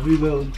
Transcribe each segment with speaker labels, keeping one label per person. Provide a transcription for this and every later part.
Speaker 1: Reload.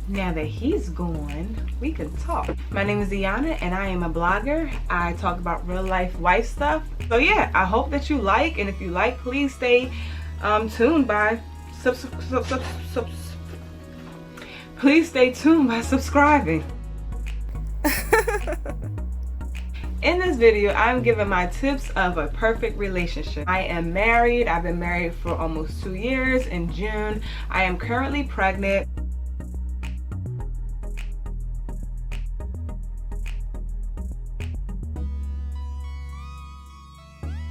Speaker 2: Now that he's gone, we can talk. My name is Deanna and I am a blogger. I talk about real life wife stuff. So yeah, I hope that you like, and if you like, please stay tuned by please stay tuned by subscribing. In this video, I'm giving my tips of a perfect relationship. I am married. I've been married for almost 2 years. In June, I am currently pregnant.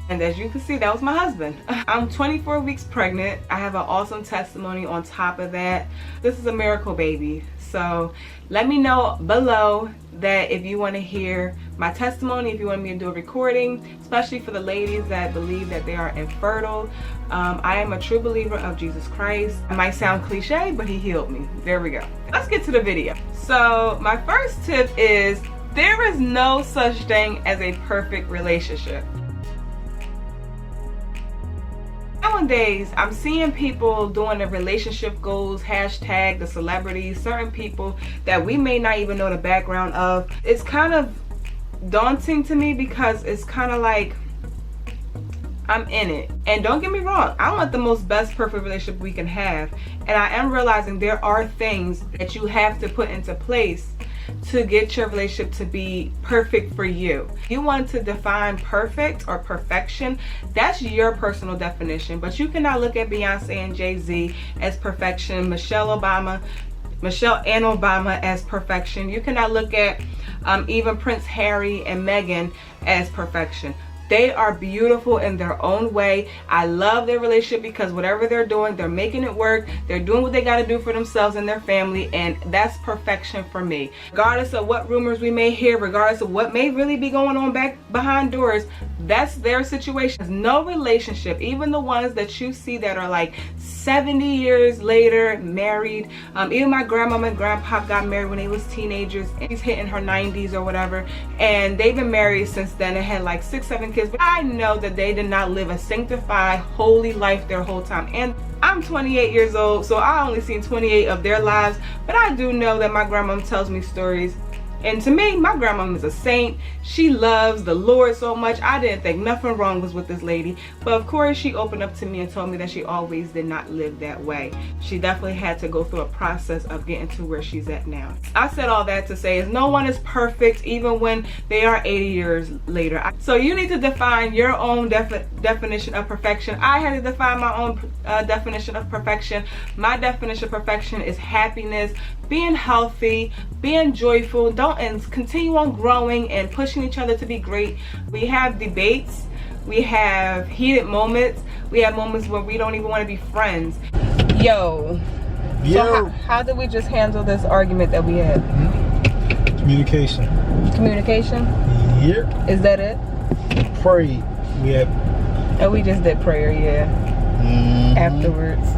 Speaker 2: And as you can see, that was my husband. I'm 24 weeks pregnant. I have an awesome testimony on top of that. This is a miracle baby. So let me know below that if you want to hear my testimony, if you want me to do a recording, especially for the ladies that believe that they are infertile. I am a true believer of Jesus Christ. It might sound cliche, but he healed me. There we go. Let's get to the video. So my first tip is there is no such thing as a perfect relationship. Nowadays, I'm seeing people doing the relationship goals, hashtag the celebrities, certain people that we may not even know the background of. It's kind of daunting to me because it's kind of like I'm in it. And don't get me wrong, I want the most best perfect relationship we can have. And I am realizing there are things that you have to put into place to get your relationship to be perfect for you. You want to define perfect or perfection, that's your personal definition, but you cannot look at Beyonce and Jay-Z as perfection, Michelle and Obama as perfection. You cannot look at even Prince Harry and Meghan as perfection. They are beautiful in their own way. I love their relationship because whatever they're doing, they're making it work. They're doing what they got to do for themselves and their family, and that's perfection for me. Regardless of what rumors we may hear, regardless of what may really be going on back behind doors, that's their situation. No relationship, even the ones that you see that are like 70 years later married. Even my grandmama and grandpa got married when they was teenagers. He's hitting her 90s or whatever, and they've been married since then and had like 6-7 kids. But I know that they did not live a sanctified, holy life their whole time. And I'm 28 years old, so I only seen 28 of their lives, but I do know that my grandma tells me stories. And to me, my grandma is a saint. She loves the Lord so much. I didn't think nothing wrong was with this lady. But of course, she opened up to me and told me that she always did not live that way. She definitely had to go through a process of getting to where she's at now. I said all that to say is no one is perfect, even when they are 80 years later. So you need to define your own definition of perfection. I had to define my own definition of perfection. My definition of perfection is happiness, being healthy, being joyful, and continue on growing and pushing each other to be great. We have debates, we have heated moments, we have moments where we don't even want to be friends. Yo. So how did we just handle this argument that we had?
Speaker 1: Communication.
Speaker 2: Communication?
Speaker 1: Yep.
Speaker 2: Is that it?
Speaker 1: Pray.
Speaker 2: And we just did prayer, yeah. Afterwards.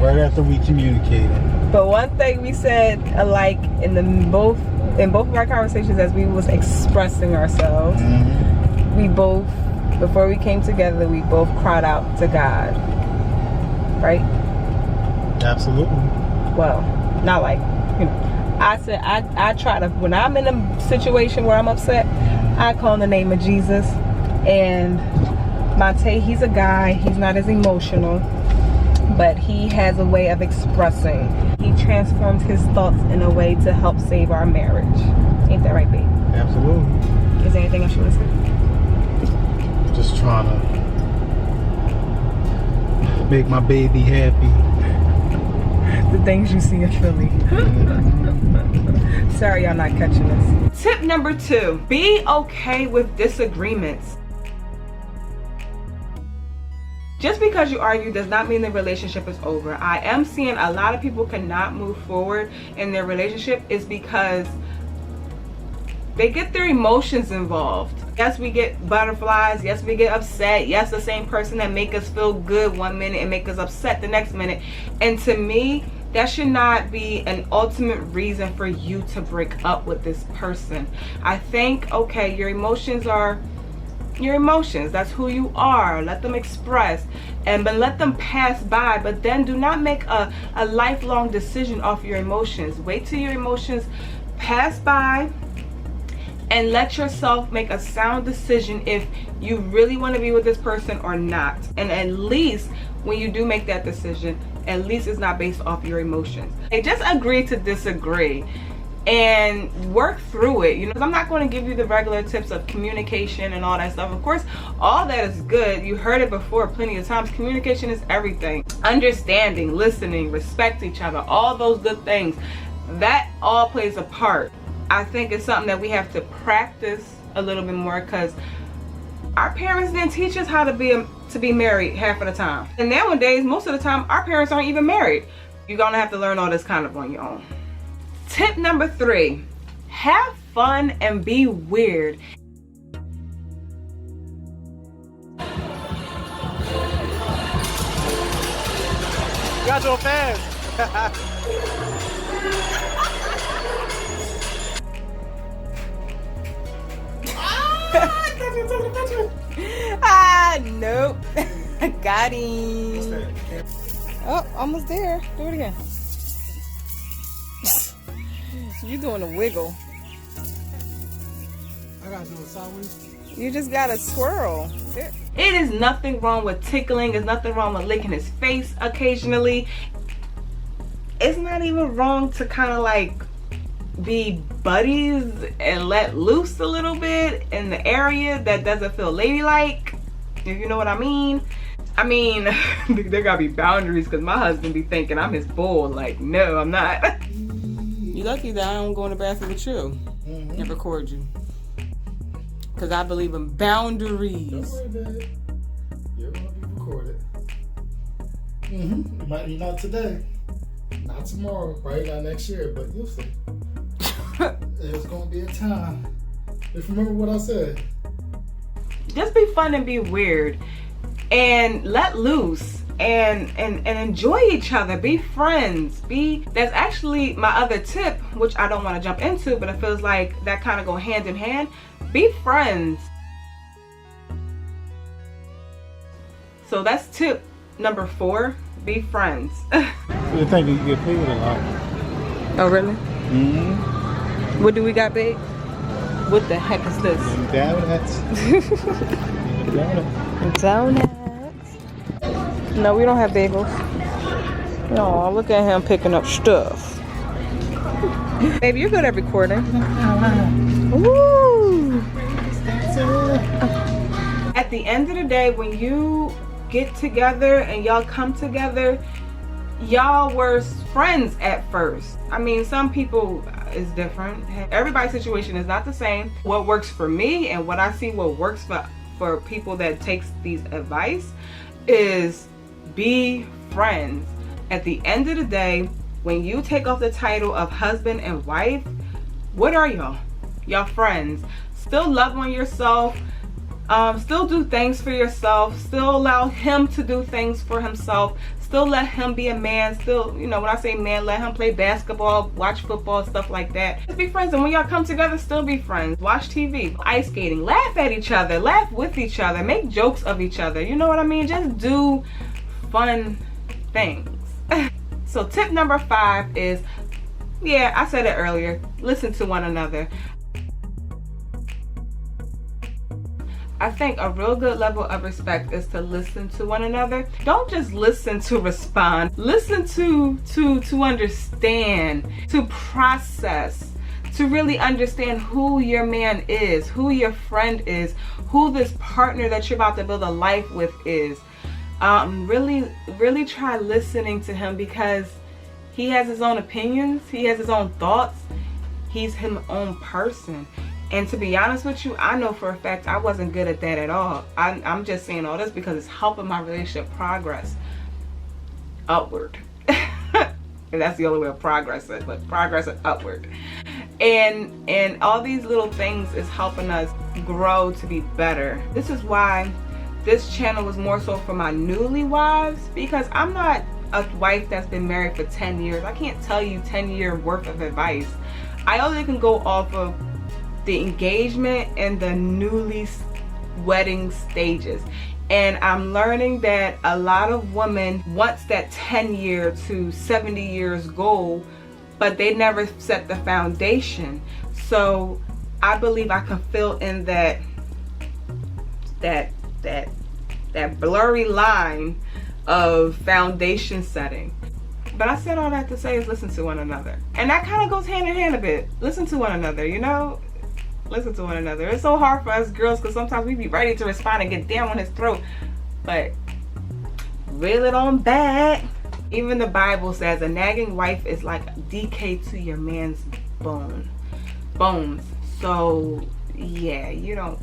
Speaker 1: Right after we communicated. But
Speaker 2: one thing we said alike in both of our conversations as we was expressing ourselves, we both, before we came together, we both cried out to God. Right?
Speaker 1: Absolutely.
Speaker 2: Well, not like, you know. I said I try to, when I'm in a situation where I'm upset, I call on the name of Jesus. And Monte, he's a guy, he's not as emotional, but he has a way of expressing. He transforms his thoughts in a way to help save our marriage. Ain't that right, babe?
Speaker 1: Absolutely.
Speaker 2: Is there anything else you want to say?
Speaker 1: Just trying to make my baby happy.
Speaker 2: The things you see in Philly. Sorry y'all not catching this. Tip number 2, be okay with disagreements. Just because you argue does not mean the relationship is over. I am seeing a lot of people cannot move forward in their relationship is because they get their emotions involved. Yes, we get butterflies. Yes, we get upset. Yes, the same person that make us feel good one minute and make us upset the next minute. And to me, that should not be an ultimate reason for you to break up with this person. I think, okay, your emotions are your emotions. That's who you are. Let them express, and but let them pass by. But then do not make a lifelong decision off your emotions. Wait till your emotions pass by and let yourself make a sound decision if you really want to be with this person or not. And at least when you do make that decision, at least it's not based off your emotions. Hey, just agree to disagree and work through it. You know, I'm not going to give you the regular tips of communication and all that stuff. Of course, all that is good. You heard it before plenty of times. Communication is everything. Understanding, listening, respect each other, all those good things, that all plays a part. I think it's something that we have to practice a little bit more, because our parents didn't teach us how to be married half of the time. And nowadays, most of the time, our parents aren't even married. You're gonna have to learn all this kind of on your own. Tip number 3, have fun and be weird.
Speaker 1: You guys are fans.
Speaker 2: Nope. Got him. Oh, almost there. Do it again. You doing a wiggle.
Speaker 1: I gotta do it sideways.
Speaker 2: You just gotta swirl. It is nothing wrong with tickling. There's nothing wrong with licking his face occasionally. It's not even wrong to kind of like be buddies and let loose a little bit in the area that doesn't feel ladylike, if you know what I mean. I mean, there gotta be boundaries, because my husband be thinking I'm his bull. Like, no, I'm not. You lucky that I don't go in the bathroom with you and record you, because I believe in boundaries.
Speaker 1: Don't worry about it. You're gonna be recorded. It might be not today, not tomorrow, probably not next year, but you'll see. There's gonna be a time. Just remember what I said.
Speaker 2: Just be fun and be weird, and let loose, and enjoy each other. Be friends. That's actually my other tip, which I don't want to jump into, but it feels like that kind of go hand in hand. Be friends. So that's tip number 4. Be friends.
Speaker 1: You think you get paid a lot? Oh, really?
Speaker 2: What do we got, babe? What the heck is this?
Speaker 1: Donuts.
Speaker 2: Donuts. No, we don't have bagels. No, look at him picking up stuff. Baby, you're good at recording. Woo! At the end of the day, when you get together and y'all come together, y'all were friends at first. I mean, some people is different. Everybody's situation is not the same. What works for me and what I see what works for people that takes these advice is be friends. At the end of the day, when you take off the title of husband and wife, what are y'all? Y'all friends. Still love on yourself. Still do things for yourself. Still allow him to do things for himself. Still let him be a man. Still, you know, when I say man, let him play basketball, watch football, stuff like that. Just be friends. And when y'all come together, still be friends. Watch TV, ice skating, laugh at each other, laugh with each other, make jokes of each other. You know what I mean? Just do fun things. So tip number 5 is, yeah, I said it earlier, listen to one another. I think a real good level of respect is to listen to one another. Don't just listen to respond. Listen to understand, to process, to really understand who your man is, who your friend is, who this partner that you're about to build a life with is. Really try listening to him, because he has his own opinions, he has his own thoughts, he's his own person. And to be honest with you, I know for a fact I wasn't good at that at all. I'm just saying all this because it's helping my relationship progress upward. And that's the only way of progressing, but progressing upward. And all these little things is helping us grow to be better. This is why this channel was more so for my newlyweds, because I'm not a wife that's been married for 10 years. I can't tell you 10-year worth of advice. I only can go off of the engagement and the newly wedding stages. And I'm learning that a lot of women wants that 10-year to 70 years goal, but they never set the foundation. So I believe I can fill in that blurry line of foundation setting. But I said all that to say is listen to one another. And that kind of goes hand in hand a bit. Listen to one another, you know? Listen to one another. It's so hard for us girls because sometimes we be ready to respond and get down on his throat. But reel it on back. Even the Bible says a nagging wife is like decay to your man's bones. So yeah, you don't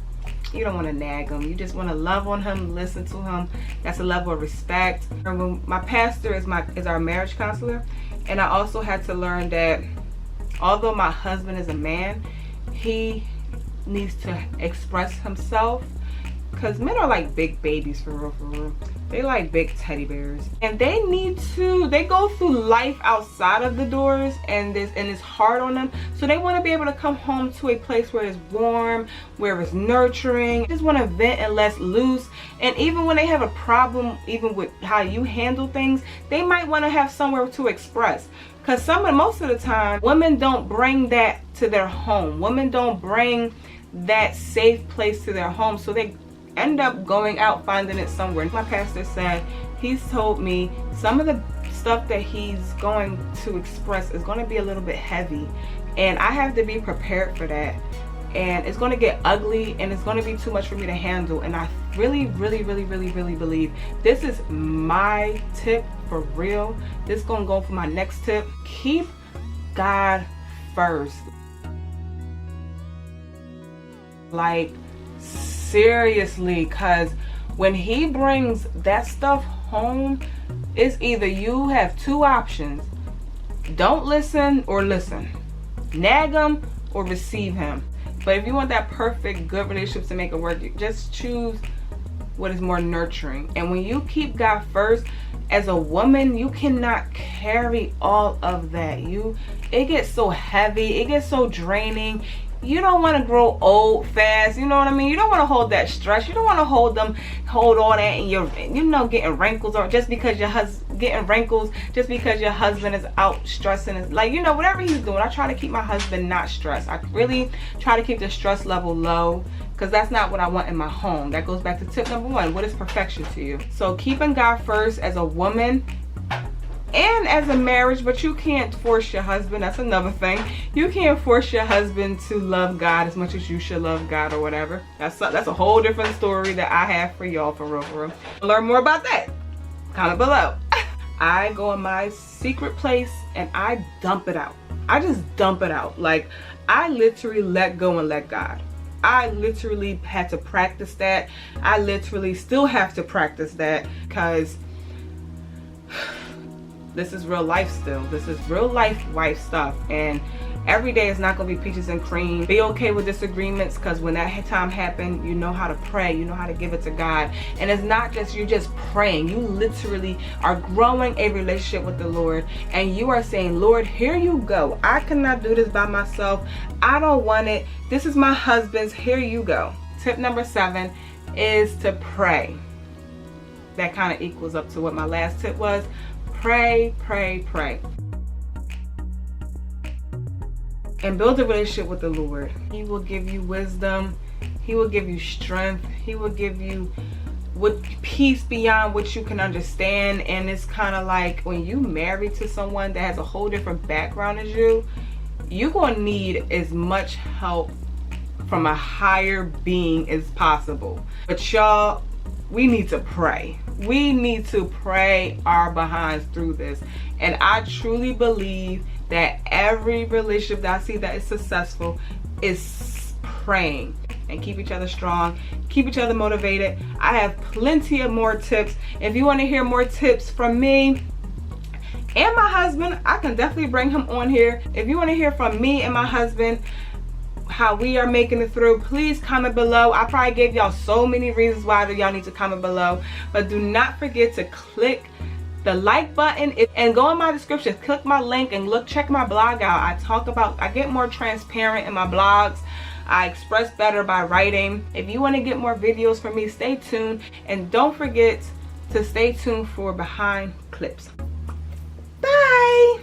Speaker 2: want to nag him. You just want to love on him, listen to him. That's a level of respect. My pastor is our marriage counselor, and I also had to learn that although my husband is a man, he needs to express himself, because men are like big babies for real. They like big teddy bears, and they go through life outside of the doors, and it's hard on them. So they want to be able to come home to a place where it's warm, where it's nurturing. They just want to vent and let loose. And even when they have a problem, even with how you handle things, they might want to have somewhere to express. Because most of the time, women don't bring that to their home. Women don't bring that safe place to their home. So they end up going out finding it somewhere. My pastor said, he's told me some of the stuff that he's going to express is going to be a little bit heavy. And I have to be prepared for that. And it's going to get ugly, and it's going to be too much for me to handle. And I really believe this is my tip for real. This is going to go for my next tip. Keep God first. Like, seriously, because when he brings that stuff home, it's either you have two options: don't listen or listen, nag him or receive him. But if you want that perfect good relationship to make it work, you just choose what is more nurturing. And when you keep God first, as a woman, you cannot carry all of that. It gets so heavy, it gets so draining. You don't want to grow old fast, you know what I mean? You don't want to hold that stress. You don't want to hold all that and you're getting wrinkles, or just because your husband is out stressing. Like, whatever he's doing, I try to keep my husband not stressed. I really try to keep the stress level low, because that's not what I want in my home. That goes back to tip number 1. What is perfection to you? So keeping God first as a woman and as a marriage, but you can't force your husband. That's another thing. You can't force your husband to love God as much as you should love God, or whatever. That's a whole different story that I have for y'all, for real. Learn more about that, comment below. I go in my secret place and I dump it out. I just dump it out. Like, I literally let go and let God. I literally had to practice that. I literally still have to practice that, because this is real life still. This is real life stuff. And every day is not going to be peaches and cream. Be okay with disagreements, because when that time happens, you know how to pray. You know how to give it to God. And it's not just you just praying. You literally are growing a relationship with the Lord. And you are saying, Lord, here you go. I cannot do this by myself. I don't want it. This is my husband's. Here you go. Tip number 7 is to pray. That kind of equals up to what my last tip was. Pray. And build a relationship with the Lord. He will give you wisdom. He will give you strength. He will give you peace beyond what you can understand. And it's kind of like when you marry to someone that has a whole different background as you, you're going to need as much help from a higher being as possible. But y'all, we need to pray. We need to pray our behinds through this. And I truly believe that every relationship that I see that is successful is praying. And keep each other strong, keep each other motivated. I have plenty of more tips. If you want to hear more tips from me and my husband, I can definitely bring him on here. If you want to hear from me and my husband, how we are making it through, please comment below. I probably gave y'all so many reasons why y'all need to comment below, but do not forget to click the like button, and go in my description, click my link and check my blog out. I get more transparent in my blogs. I express better by writing. If you want to get more videos from me, stay tuned, and don't forget to stay tuned for behind clips. Bye.